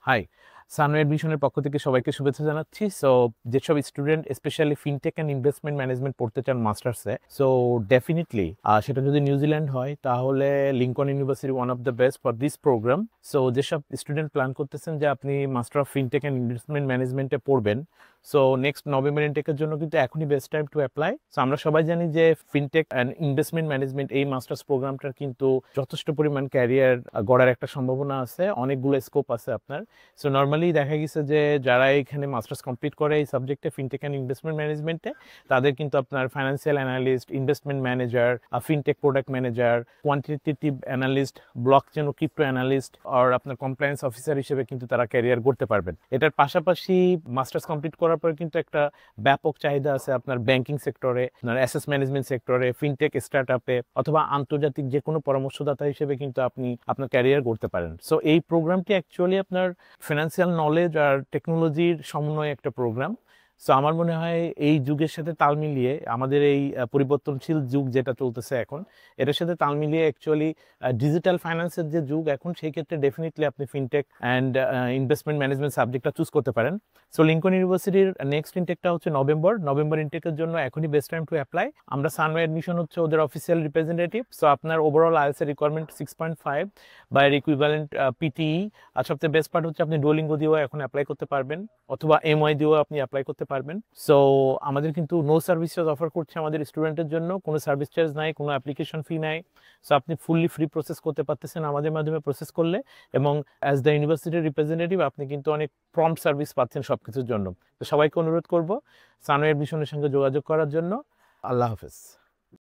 High, সানওয়ে এডমিশনের পক্ষ থেকে সবাইকে শুভেচ্ছা জানাচ্ছি। সো যেসব student specially fintech and investment management পড়তে চান মাস্টার্সে, সো ডেফিনেটলি সেটা যদি নিউজিল্যান্ড হয় তাহলে Lincoln university one of the best for this programme. So যেসব স্টুডেন্ট প্ল্যান করতেছেন যে আপনি master of fintech and investment ম্যানেজমেন্টে পড়বেন, সো নেক্সট নভেম্বর ইনটেকের জন্য কিন্তু এখনই best time to apply. So আমরা সবাই জানি যে ফিনটেক অ্যান্ড ইনভেস্টমেন্ট ম্যানেজমেন্ট এই মাস্টার্স প্রোগ্রামটার কিন্তু যথেষ্ট পরিমাণ ক্যারিয়ার গড়ার একটা সম্ভাবনা আছে, অনেকগুলো স্কোপ আছে আপনার। সো নর্মালি দেখা গেছে যে যারা এখানে মাস্টার্স কমপ্লিট করে এই সাবজেক্টে ফিনটেক অ্যান্ড ইনভেস্টমেন্ট ম্যানেজমেন্টে, তাদের কিন্তু আপনার financial analyst, investment manager, fintech product manager, quantitative analyst, blockchain ও ক্রিপ্টো অ্যানালিস্ট আর আপনার কমপ্লায়েন্স অফিসার হিসেবে কিন্তু তারা ক্যারিয়ার করতে পারবেন। এটার পাশাপাশি মাস্টার্স কমপ্লিট করার পরে কিন্তু একটা ব্যাপক চাহিদা আছে আপনার ব্যাংকিং সেক্টরে, আপনার অ্যাসেট ম্যানেজমেন্ট সেক্টরে, ফিনটেক স্টার্ট আপে অথবা আন্তর্জাতিক যে কোনো পরামর্শদাতা হিসেবে কিন্তু আপনি আপনার ক্যারিয়ার করতে পারেন। সো এই প্রোগ্রামটি অ্যাকচুয়ালি আপনার ফিনান্সিয়াল নলেজ আর টেকনোলজির সমন্বয়ে একটা প্রোগ্রাম। সো আমার মনে হয় এই যুগের সাথে তাল মিলিয়ে আমাদের এই পরিবর্তনশীল যুগ যেটা চলতেছে এখন, এটার সাথে তাল মিলিয়ে অ্যাকচুয়ালি ডিজিটাল ফাইন্যান্সের যে যুগ এখন, সেই ক্ষেত্রে ডেফিনেটলি আপনি ফিনটেক অ্যান্ড ইনভেস্টমেন্ট ম্যানেজমেন্ট সাবজেক্টটা চুজ করতে পারেন। সো লিঙ্কন ইউনিভার্সিটির নেক্সট ইনটেকটা হচ্ছে নভেম্বর ইনটেকের জন্য এখনই বেস্ট টাইম টু অ্যাপ্লাই। আমরা সানওয়ে অ্যাডমিশন হচ্ছে ওদের অফিসিয়াল রিপ্রেজেন্টেটিভ। সো আপনার ওভারঅল আইএলটিএস এর রিকোয়ারমেন্ট 6.5 বা এর ইকুইভ্যালেন্ট পিটিই। আর সবচেয়ে বেস্ট পার্ট হচ্ছে আপনি ডুওলিঙ্গো দিয়েও এখন অ্যাপ্লাই করতে পারবেন অথবা এমওয়াই দিয়েও আপনি অ্যাপ্লাই করতে পারবেন। সো আমাদের কিন্তু নো সার্ভিস চার্জ অফার করছে আমাদের স্টুডেন্টের জন্য, কোনো সার্ভিস চার্জ নাই, কোনো অ্যাপ্লিকেশন ফি নাই। সো আপনি ফুললি ফ্রি প্রসেস করতে পারতেছেন আমাদের মাধ্যমে প্রসেস করলে, এবং অ্যাজ দ্য ইউনিভার্সিটির রিপ্রেজেন্টেটিভ আপনি কিন্তু অনেক প্রম্পট সার্ভিস পাচ্ছেন সব কিছুর জন্য। তো সবাইকে অনুরোধ করবো সানওয়ে এডমিশনের সঙ্গে যোগাযোগ করার জন্য। আল্লাহ হাফেজ।